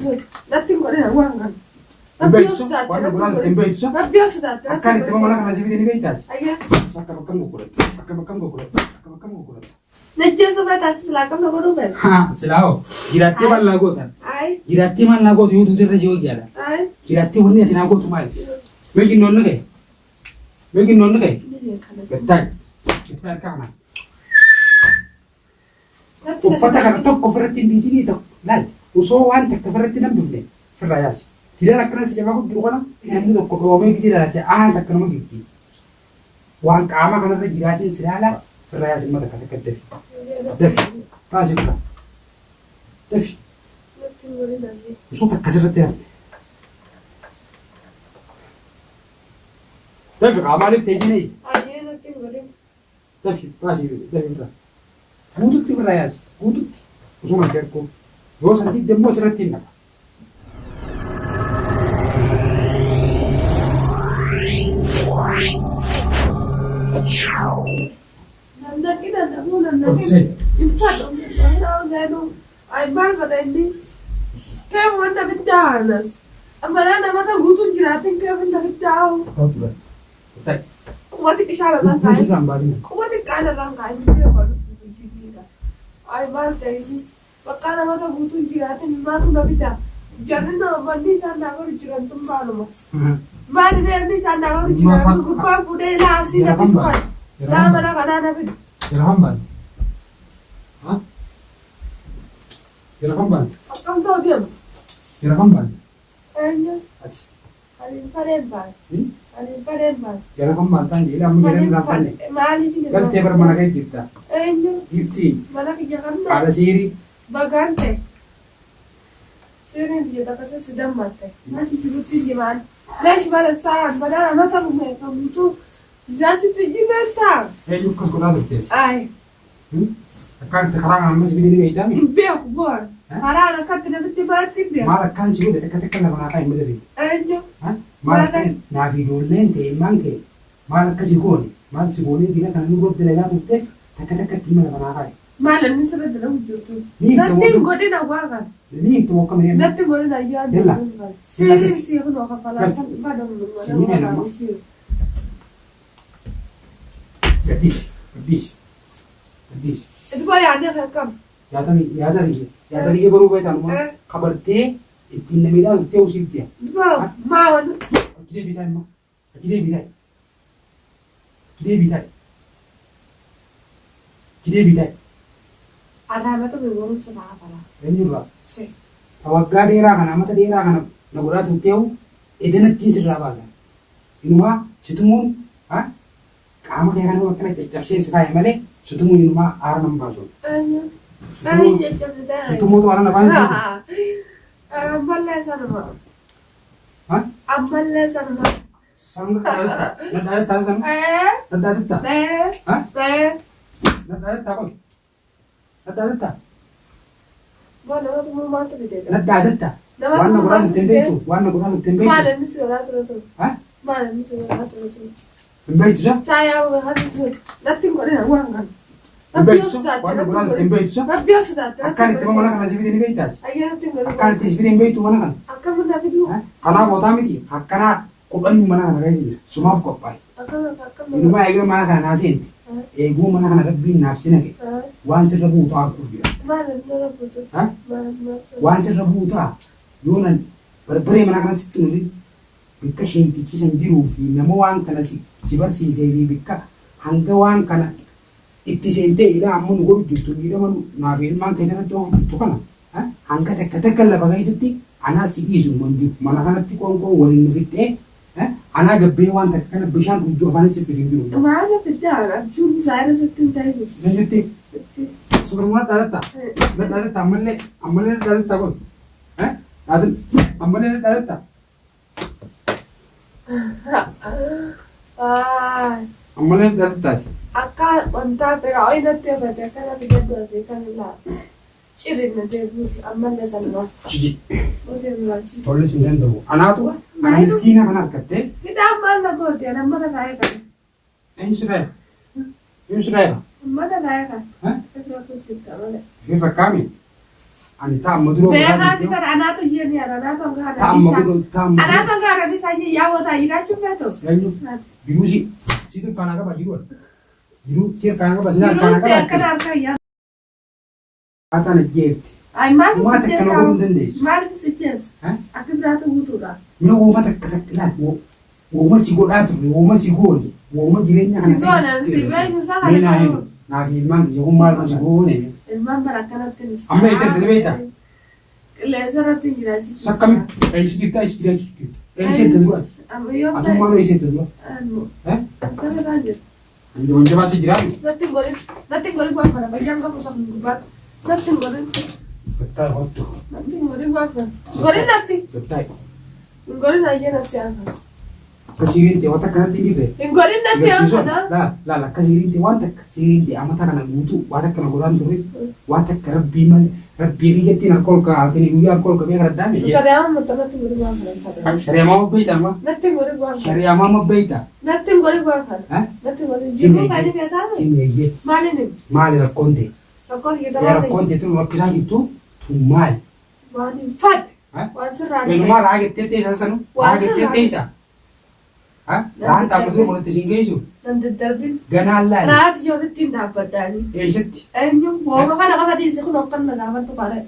tuh. Nanti gue ada uang kan. Akan itu mana kana sibidi ni beitat. Ayah. Sakka bakam gukurat. Sakka bakam gukurat. Sakka bakam gukurat. Najja sobat selakam lo baru ben. Ha, selao. Girati man lagotan. Ay. Girati man lagot yudu terre jiwa gyara. Ay. Girati wonni atina gotu mal. Megi nonno kay. Megi nonno kay. Getak. Getak kana. Ufata kana tokko ferretin di sini tok. Lal. Uso wan tek ferretin am dufne. Ferrayas. Tidak nak kena sejauh aku gitu kan? Yang itu kau domai kita dah cakap tak kena gitu. Wang kama kena tu jiratin serala, seraya semua tak kata defi. Defi, pasif lah. Defi. Usah tak kasar tiap. Defi, kama ni teji ni. Defi, pasif, defi lah. Gudut ti seraya, gudut. Usah macam aku. Dua santi demo seratin nak. Nandakin empat orang ay bal pada ini kayak mau tapi danas amara nama tak gutun jiratin kayak mau tapi tahu kuat kisah orang kaya kuat kana orang kaya dia baru jira ay bal ini bakal nama tak gutun jiratin matu tapi tahu jangan nama ni sana aku jiratin baru Mari ni sana aku jiratin gua budaya lasi tapi tuan lama nak ada nabi Kirahamban. Hah? Kirahamban. Akam tahu dia. Kirahamban. Ayo. Aci. Alin paremban. Alin paremban. Kirahamban tadi lah mengirim lapan ni. Mali ni. Kan tiap mana kaya kita. Ayo. Gifti. Mana kerjakan? Ada siri. Bagante. Siri dia tak kasih sedang mati. Nanti dibutuhin di mana? Lepas mana staan? Mana nama tahu mereka butuh. Jangan tu jiran. Yuk kau sekolah tu. Ay. Akan sekarang amas begini ni jam ni. Biar buat. Para anak kat nak berarti biar. Malah kan sih udah katakan nak apa yang berdiri. Ayo. Malah kan nabi dolen te mangke. Malah kasih goni. Malah si goni dia kan nurut delega tu te. Katakan timah nak apa. Malah ni sebab dalam wujud tu. Nanti gode nak buat. Ni tu mau kemana? Nanti gode nak ya. Siri sih aku nak kepala kan pada mana. Gadis. Itu bayar dia kan? Ya dari baru bayi tahu mah. Kabar te, itu namanya tu teu sih dia. Itu mawan. Kira bidai. Ada apa tu baru sama apa lah? Ini juga. Si. Tawagga daerah kan, amata daerah kan, nagurat tu teu, edena tin seraba kan. Inuma, situmun, kamu kaya kan orang kena cecap sih sekali mana, situmun inuma arnam baso. Ayo. Situmun tu arnam apa sih? Ambalnya sana mah. Hah? Ambalnya sana mah. Sang ada tahu sang? Ada tak? Hah? Ada tahu? Ada tak? Mana tu mau mati beda. Ada tak? Warna kurang tempe itu. Mana ni suara tu? Hah? Mana ni suara tu? Tempe itu sah? Saya hati tu. Nanti kau ada uang kan? Tempe itu sah? Warna kurang tempe itu sah? Biasa sudah. Akan itu mana kan nasi bidin beitat? Ayah nanti kau. Akan itu bidin beitu mana kan? Akan mana itu? Karena kota miti, karena kuban mana kan lagi? Semua kopai. Akan. Ini mah ego mana kan nasin? Ego mana kan ada bin nafsi lagi? Wan serbu tu aku dia. Mana tu? Hah? Wan serbu tu ah. Yonan berberi mana kan situ ni? Bika syaiti kisan biru fi nama wan kana si bersih sebi bika hangga wan kana itti sente ila amun go gitu ila man nafil man kena tu kana. Hah? Hangga tekalla bagai sitti ana si isu mandi mana kana ti ko warin fitte. Ana gabbe wan takana bishan ujo fani si firin biru. Mana beda? Jum saya setting tadi. Nanti sebelumnya ada tak? Ada tamanle ada tak kon? Ada tamanle ada tak? Tamanle ada tak? Aka onta pero hoy no te vete kana bida do se kana la. Cirin na de bu amanle sanwa. Ciji. Ode mlachi. Tolle singan do. Ana tu? Ana miskina kana katte? Kita amanla ko te na mara nae ka. Insra. Mana nae ka? Hah? Kita ko kita wala. Viva kami. Ani taa'amma duroo Beekaati bara anaatu iyyanii anaatu hangaara taa'amma godhu taa'amma anaatu hangaara isaa yaawwataa jiraachuu feetu. eenyu jiruu si turkaanaa qaba jiruu jiruu si harkaanaa qaba si harkaanaa Jiruutti qaba akkana harka iyyaa. haataan ajjeefte Ay maaliif Waan si akkana jeessa? godhuu hin dandeessu. Maaliif si jeessa? Eh? Akka biraatu guutuudha. yoo wooma takka takka ilaal wooma si godhaa turre wooma si goone wooma jireenya Si goonan si beeknu isaa kana Meenaa qabu. hin naaf ilmaan yoo maal si goone Ilmaan bara akkanatti ni Amma eessatti ni beektaa? Qilleensa irratti hin jiraachisu. sakkami eessi jirtaa eessi jiraachisu jirtu eessatti duraati Amma yoo atummaan eessatti dura Asirra irraa jira. ani wanta baasii jiraatu Natti hin godhin waan kana bayyaan qabu isa gubbaan. Natti hin godhin. gattaa hottu Natti hin godhin waan kana. Godhin natti. gattaa Hin godhin hayyee natti aansa. akka siiriin ta'e wanta akkanatti hin jirre Hin godhin natti aansa. laala akka siiriin ta'e wanta akka siiriin ta'e amata kana guutuu waan akkana godhaan turre wanta akka rabbii malee rabbii riyyattiin harka ol kaa'atanii guyyaa harka ol qabee gara addaa miidhee Shari'aa mammatta natti hin godhin waan kana. shari'aa maa mabbeeyta amma Natti hin godhin waan kana. shari'aa maa mabbeeyta Natti hin godhin waan kana. Natti hin godhin. Jiruu faayidii beekaa mi? hin eeyyee Maaliin hin? maali rakkoon ta'e Rakkoo hiyyeetaa waan ta'eef. rakkoon ta'e tun rakkisaa jirtu tun maali Waan hin fadhe. Waan sirraa dhufe. Eenyumaa raagettee teessaa sanu raagettee teessaa raan dhaabbatuu godhatte siin geessu Nam daddarbin. ganaan laali Raati yoo ittiin dhaabbaddaanii. eessatti Eenyu wooma kana qofa dhiisi kun hokkan na gaafadhu baare.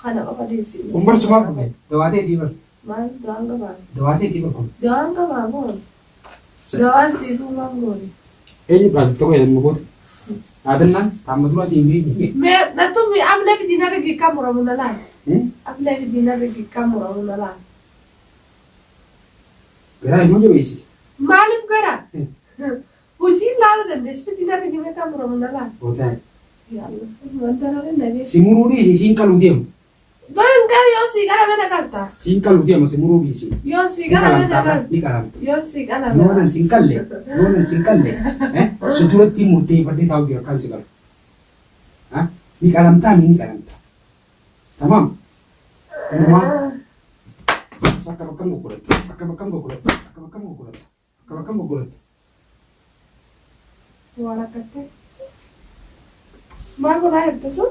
Kana qofa dhiisi. umbarsumaa dhufe dawaateetii bar Maal dawaan qabaa? dawaateetii bar kun Dawaan qabaa moo? Dawaan siifuu waan goone. eenyu dhaabatte tokko jedhamu goota dhaabannaan taamma duraa siin beekni Mee nattummi amlee fi diinarra giikaa muramu na laal. Amlee fi diinarra giikaa muramu na laal. garaa immoo jabeessite Maaliif gara? Hojiin laaluu dandeessu fi diinarra giikaa muramu na laal. gootaa Yaallah wanta nama nageessu. si muruu dhiisi siin qaluu deemu Barangaa yoo sii qala mana qarta. siin qaluu deemu si muruu dhiisi Yoo sii ni qala mana qalamtaa qarta. ni qalamta Yoo sii qala yoo nan siin qalle yoo nan siin qalle suturatti murteeffadhee taa'u jira kan si qalu ni qalamtaa mi ni qalamta tamam Inumaa akka bakkam gurguratte akka bakkam gurguratte akka bakkam gurguratte akka bakkam gurguratte waan akkatti. Maal godhaa jirta sun?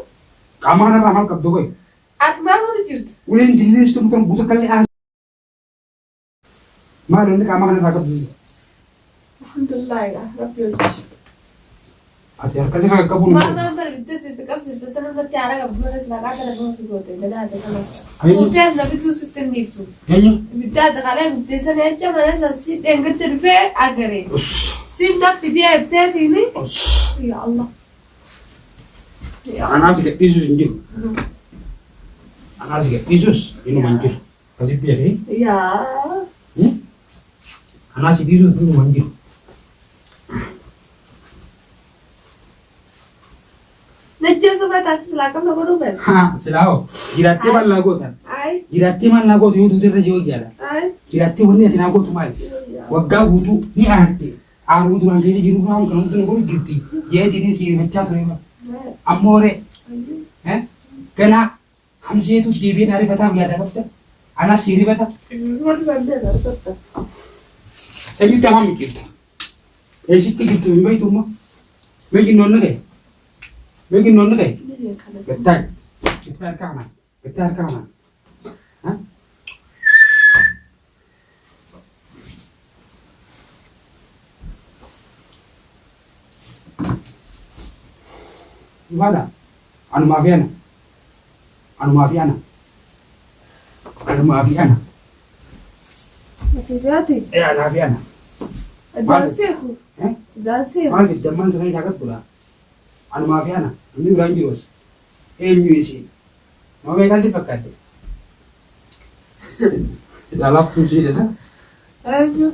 qaama kanarraa maal qabdu qoy Ati maal godhu jirta? uleen jilleessitu mutan buuta kallee haas maal inni qaama kanarraa qabdu Alhamdulillah egaa rabbi hojii. ati harkasi kan qabu Maal bara bittee qabsiifte sanarratti haara qabdu mana silaqaa kana boonsi goote gadaate kanas. Murtees na bituu sitti hin dhiiftu. eenyu Ibiddaa xaqalee bittee sana jecha mana san si dheengatte dhufee agaree. Si naffitee ebteetiini. Ya Allah. anaasi gadhiisus hin jiru anaasi gadhiisus inuma hin jiru kasi beekee Yaa. anaasi dhiisus inuma hin jiru Najjeessu mataa silaa qabna godhuu fedha. silaaho jiraattee maal naa gootan Ay. jiraattee maal naa gootu yoo duuti irra si wayyaadha Ay. jiraattee wanni ati naa gootu maali waggaa guutuu ni aarte aaruu duraan keessa jiru duraan kan hundi godhu jirti jeetiin si hirmachaa ture ammoore ganaa hamseetu deebiin ariifataaf yaada qabda anas si hiribata Wal bandee argatta. sanyitti afaan miqilta eessitti jirtu hin beektumma beekin noonna ga'e beekin noonna ga'e gattaa gattaa harka kanaan gattaa harka kanaan Gimana? Anu mafiana. Anu mafiana. Anu mafiana. Hati-hati. Anu mafiana. Danseeku. Danseeku. Maal fi damman sana isaa gabbula. Anu mafiana. Inni biraan jiruus. Eenyu isin. Nama meeqaan si fakkaate? Ilaalaaf kun si hidhasa. Eenyu.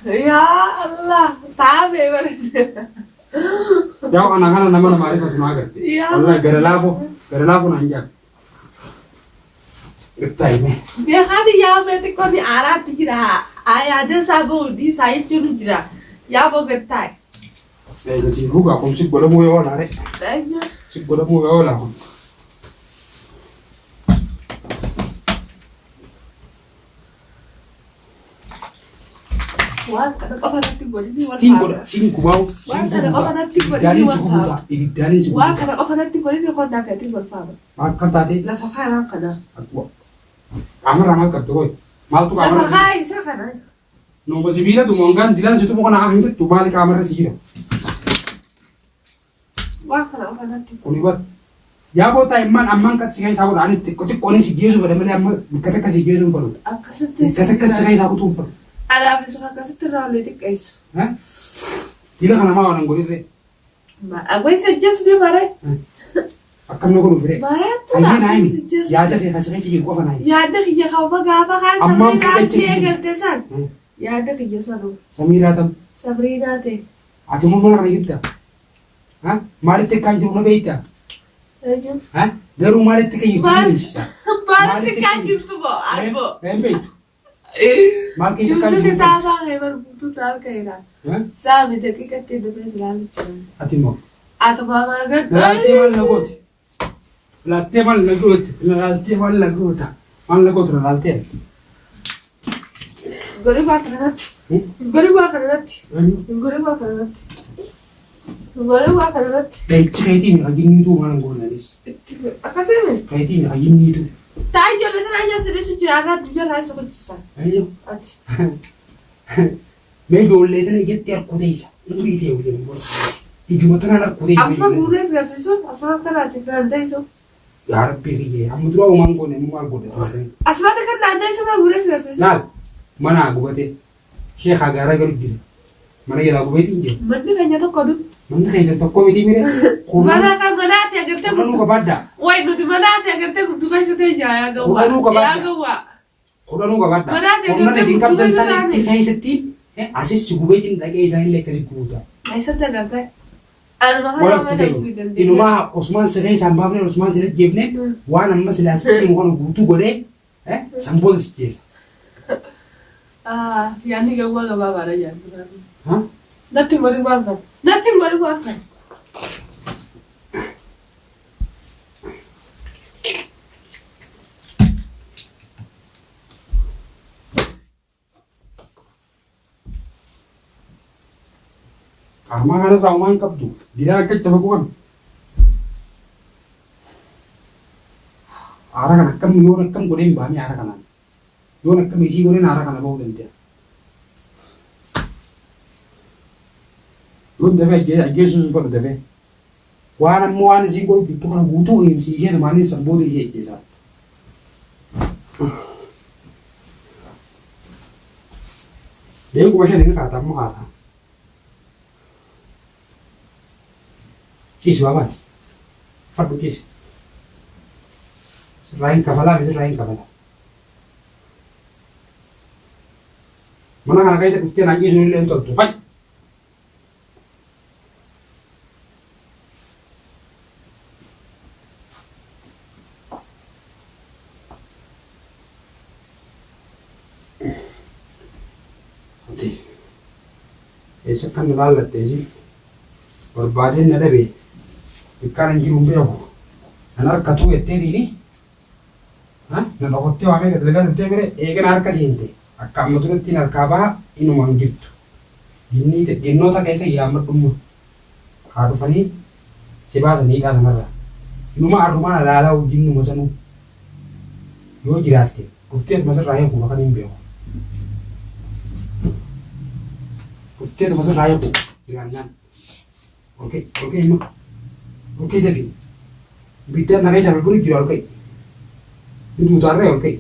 Yaa Allah. Taa'ee bareedee. Yaa ana kana nama maarifatu naa garte. Wallahi gara laafu naan jaa. Itti hime. Beekati yaa meeti qonni aaraatti jira. Yaada isaa boodii isaa jechuun jira. Yaa bogattaay. Eega si fugaa kun si godhamuu yoo laare. Eenyu. Si godhamuu yoo laafu. Waan kana qofanatti godhini wal Tiin godha siin kubaawu. Waan kana qofanatti godhini Ibiddaanis wal gubuuta. Ibiddaanis Waan gubuuta. kana qofanatti godhini qonnaa keetiin wal faama. Akkam taate. Lafa kaa waan kana. Qaamara maal qabdu qoy. Maaltu Lafa qaamara. kaa isa kana. Nooma sibiila tumongaan dilaan situ boqona hangattu maali qaamara si jira. Waan kana qofanatti. Kuni bar. Yaa boota immaan ammaan qatti si keessaa godha anis xiqqoo si geessu fedha malee amma bakka takka si geessu hin fedhu. Akkasitti. Bakka takka si keessaa kutuu hin fedhu. Alaabaa isa akkasitti raalee xiqqeessu. Jila kana maa waan godhirree. Agwai sajjesu de mare. Akkam na godhu firee. Maraattu Ayyee naayimi. Yaada kee kasi keessa jiru qofa naayimi. Yaadda kiyya kawba gaafa kaan Ammaan Sabriinaa fudhachuu ta'e si galte san. Yaadda kiyya sanu. Samiiraa tam. Sabriinaa ta'e. Ati immoo mana kana jirta. Maalitti akkaan jiru na beekta. Garuu maalitti akka jirtu ni beeksisa. Maalitti kaan jirtu moo arbo. Hin beektu. Maal keessa akkaan Juusu jiru. kitaabaa heebar guutuu dhaal ka'eera. Saami daqiiqatti dhufee silaalu jiran. Ati immoo. Atuma margan. Laaltee maal na gooti. Laaltee maal na gooti. Laaltee maal na goota. Maal na gootu na laaltee. Gori waa kanarratti. Gori waa kanarratti. Gori waa kanarratti. Gori waa kanarratti. Dheechi keetii mi'a ginniituu waan goonanis. Akkasimi. Keetii mi'a ginniituu. Taayyo lesan ayyaa sideesu jira irraa duyya irraa isa gochisan. Ayyo. Ati. Mee ijoollee tana ijatti harkuu teessa. Umurii ta'e waliin bora. Ijuma tana harkuu teessa. Amma guurees garsiisuun asuma akkanaati kan ta'esu. Yaa rabbii kiyyee amma dura uumaan goone immoo maal godhe sabbatanii. Asumatti kan ta'e ma guurees garsiisu. Laal mana gubate sheekhaa gaaraa galu jira. Mana jalaa gubeetiin jira. Manni keenya tokko du. Manni keessa tokko miti mire. Mana kan manaati agartee Kudhanuu guddu. qabaaddaa. Wayi nuti manaati agartee guddu keessa ta'e yaa gawwaa. Kudhanuu qabaaddaa. Yaa gawwaa. Kudhanuu qabaaddaa. Manaati Humna agartee isin guddu qabdan keessa isaaniitti taa'anii. keessatti asis gubeetiin dhaqee isaanillee akkasii guuta. Eessatti agartee? Anuma Wal kana mana kuteenya. gugii dandeenye. Inumaa Osmaan siree isaan baafnee Osmaan siree jeefnee waan amma silaasatti kana guutuu godhee sanboota si jeessa. Yaanni gawwaa gabaabaadha yaaddu. Ha? Natti hin godhin waan kana. Natti hin godhin waan kana. Amma kana irraa uumaan qabdu gidaa akka itti bakku qabdu. Aara kana akkam yoon akkam godhee hin baafne aara kanaan. Yoon akkam isii godheen aara kana bahuu danda'a. Yoon dafee ajjeessuus hin fedhu dafee. Waan ammoo waan isiin godhu bittu kana guutuu himsiisee tumaanii sanboota ishee ajjeesaa. Deemu quba shanii kaata ammoo kaata. Ciisi baabaati. Fadhu ciisi. Sirraa hin kafalaa fi sirraa hin kafalaa. Mana kana keessa dhuftee naan ciisuun illee hin toltu. Fai! Eessa kan ilaallattee si barbaadeen na dhabee bikkaan hin jiru hin beeku. Nan harkatuu jetteetiini na dhokottee waamee gad lagaa turtee bire eegana harka seente akka amma duratti harkaa baha inuma hin jirtu. Ginnoota keessa yaammadhumma haa dhufanii si baasanii qaatamarra. Inuma arrumaan alaalaa wajjinnuma sanuu yoo jiraatte dhuftee masirraa eeguu bakka hin beeku. Dhuftee masirraa eeguu jiraannaan. Oke imma. Oke dafi. Bitta na keessa bulbulu jira oke. Itu tarre oke.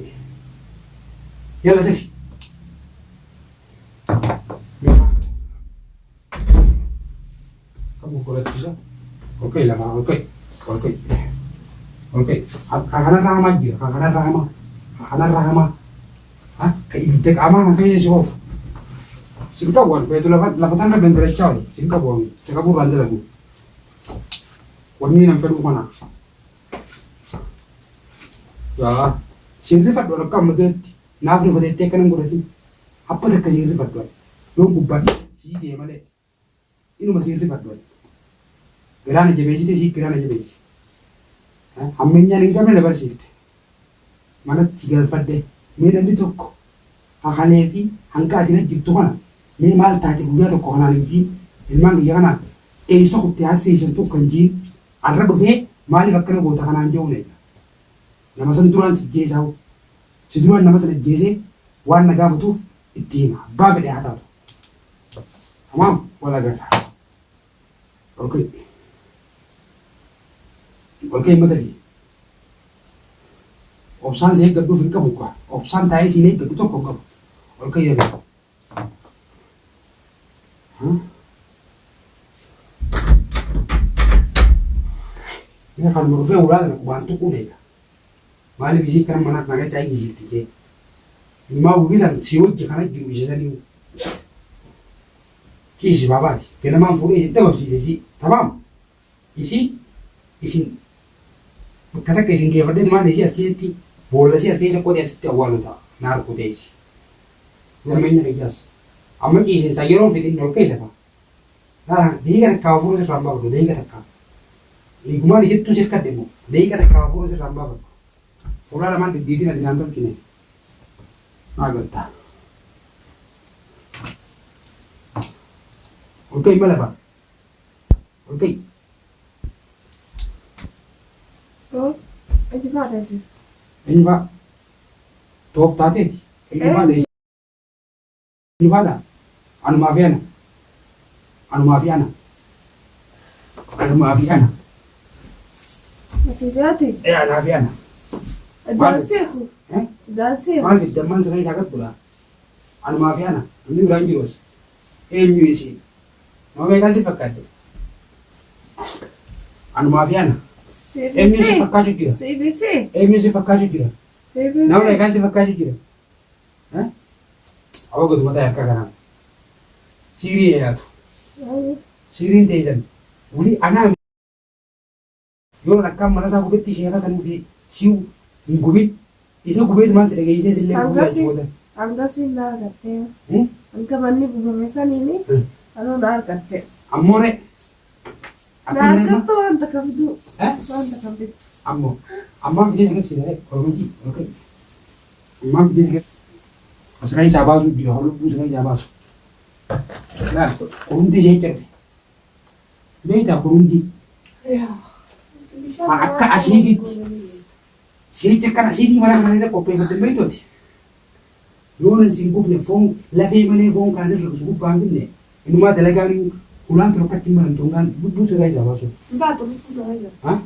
Yalla dafi. Kamu kolat bisa? Oke lah, oke. Oke. Kakana rahama jira, kakana rahama. Ah, kayak bitta kama kayak jof. Singkabuan, betul lafatan kan bendera cawai. Singkabuan, sekabur rantai lagu. Warni nampak mana? Ya, sirri fat dua kam betul. Nafri fat itu kan ngurati. Apa tak sirri fat dua? Dong kubat si dia mana? Ini masih sirri fat dua. Gerana jebesi si gerana jebesi. Hammenya nih kami lebar sirri. Mana tiga fat deh. Medan di toko. Hakalefi, hangka atina jirtu mana? Mee maal taate guyyaa tokko kanaan hin jiin ilmaan biyya kanaa eessa kuttee haasa'isaan tokko hin jiin arra dhufee maaliif akkana goota kanaan jedhu neeqa. Nama san duraan si jeesaa si duraan nama sana jeesee waan na gaafatuuf itti hima abbaa fedhe haa taatu. Tamaam wal agarra. Olkee himata fi obsaan si eeggadhuuf hin qabu quoi. Obsaan taa'ee siin eeggadhu tokko hin qabu. Olkee jedhama. Ini kan menurut saya ulah bantu kuda. Malah bisa karena mana mana saya gizi tiga. Ini mau bisa siut jangan juru bisa ni. Kisi bapa, kena mampu isi tak sih, tamam. Isi. Kata kisi ke pada mana isi asketi, bola isi asketi kau dia setiap awal tu, nar kau dia isi. Jangan main lagi jas. Amma kisi saya orang fitin nol kaya dah. Nah, dia kata kau pun seramba betul, dia kata kau. Igumar itu sih kat demo, dia kata kau pun seramba betul. Orang ramai di diri nanti jangan kini. Agak tak. Oke, mana pak? Oke. Oh, ini apa sih? Ini pak. Toh tadi. Ini apa deh? Ini apa? Anu mafiana. Hati-hati. Anu mafiana. Dansiku. Dansiku. Maal fi damman sangai sakat pula. Anu mafiana. Ini ulang jelas. Isi. Nama mereka sih fakir. Anu mafiana. Sih fakir juga. Sih fakir juga. Nama mereka sih fakir juga. Hah? Awak tu mata yang kagak. Siri ya tu. Siri ni tejan. Uli anak. Yo nak kam mana sahaja beti siapa sanu fi siu gubit. Isu gubit mana sedang isi sila gubit. Angga sih lah katanya. Angga mani bukan ini. Anu nar katte. Amore. Nar katto anta kabdu. Anta kabdu. Amma video sikit sih deh. Oke. Amma video sikit. Sekarang sabar su dia halu bus sekarang sabar su. Nah, kurunti sih cek. Beda kurunti. Ya. Akka asli sih cek kan asli mana mana saya kopi betul betul tu. Yonan singkup ne phone, lagi mana phone kan saya suruh bangun ne. Ini mah delegan ulang terus ketimbangan tunggan bus sekarang sabar su. Enggak tu aja. Hah?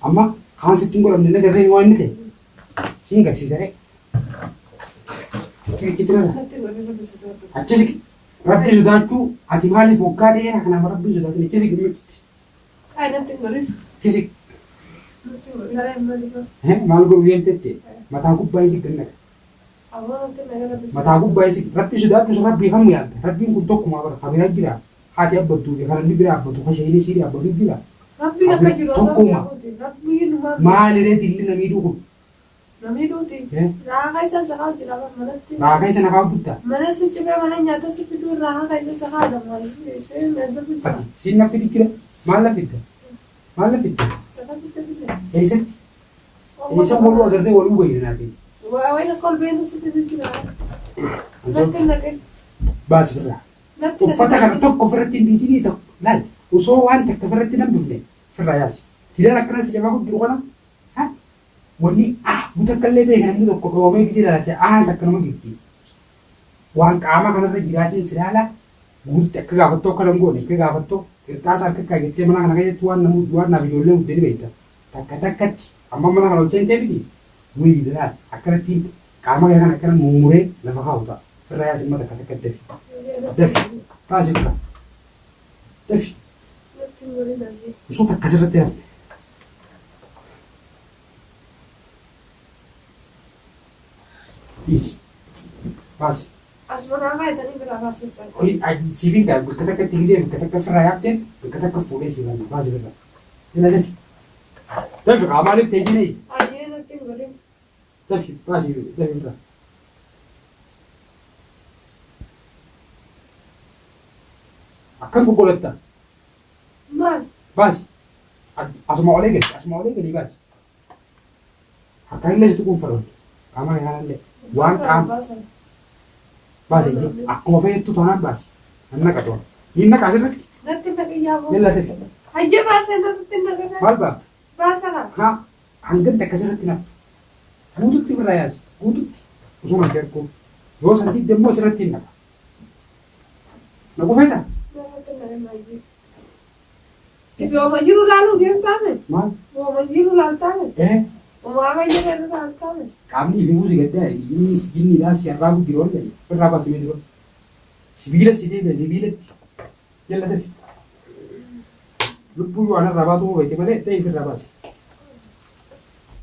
Amma khan se tinggal amne ne kerja ini deh. Singgah sih saya. Kita aja sih, Rabbi sudah tu, hati malu fokus dia, karena Rabbi sudah tu, kisah gimana? Nanti ngorif. Kisah. Nanti ngorif. Malu gue biar tete, mata aku bayi sih kena. Mata aku bayi sih, Rabbi sudah tu, Rabbi kamu ya, Rabbi untuk kumawar, kami lagi lah, hati abad tu, karena ni bila abad tu, kasih ini sih abad tu bila. Rabbi nak kerja rosak, Rabbi ini mah. Malu dia dilin nami dulu. Nami duti. Raga isa sakau jiraga manati. Raga isa nakau buta. Mana sih coba mana nyata sih itu raga isa sakau ada mana sih meza puja. Sini nak fikir, malah fikir. Kata kita bila. Isa bolu agar dia bolu gaya nanti. Wah, nak call benda sih itu kira. Nanti. Bas berlah. Ufata kan tok koferatin di sini tok. Lal, usahawan tak koferatin am bifne. Ferayas. Tidak nak kena sejauh aku di mana? Wani buta kalle be kan mudo ko do me gidira ta tak kan magiti wan kama kan ta girati sirala gutta ka to kan ngoni ka to ta sar ka gitte mana kan ga tuan namu tuan na biyolle udde beta takkat amma mana kan sente bi wuri dira akrati kama ga kan mumure la fa hauta firaya simma ta takkat defi pasika defi so ta kasirate Is, pas. Asmana apa itu ni berapa sesat? Oh, ini sivil kan, berkata ke tinggi, berkata ke frayakten, berkata ke full sih kan, pas berkata. Ini aja. Tapi kamar itu teji ni. Aje nanti beri. Tapi pas itu, tapi berkata. Akan buku letak. Mal. Pas. Asma oleh ke ni pas. Akan les tu kumfaron. Kamar yang ada. Wan kam. Baasii akkuma fe'ettu taanaan baasi. Anna qatoon. Inni naqa asirratti. Natti naqiyyaa boo. Yalla tafi. Hayya baasee natti naqaa. Maal baafta? Baasa laa. Haa hangatti akkasirratti naftu. Guututti birraa yaasi. Guututti. Osuma sherkuu. Yoo santii demmoo asirratti hin naqa. Naqu feetaa? Natti naqaa maayii. Ijooma jiru laaluu deemtaame. Maal? Ijooma jiru laaltaame. Uumama jiru laaltaame. Qaamni fi muuzi gaddaa jinniidhaan si irraa guddiroon gadi. Irraa baasimee jiru. Sibiila si deebi'a sibiilatti. Yalla tafi. Lubbuu yoo anarraa baatu hubate malee ta'eef irraa baasi.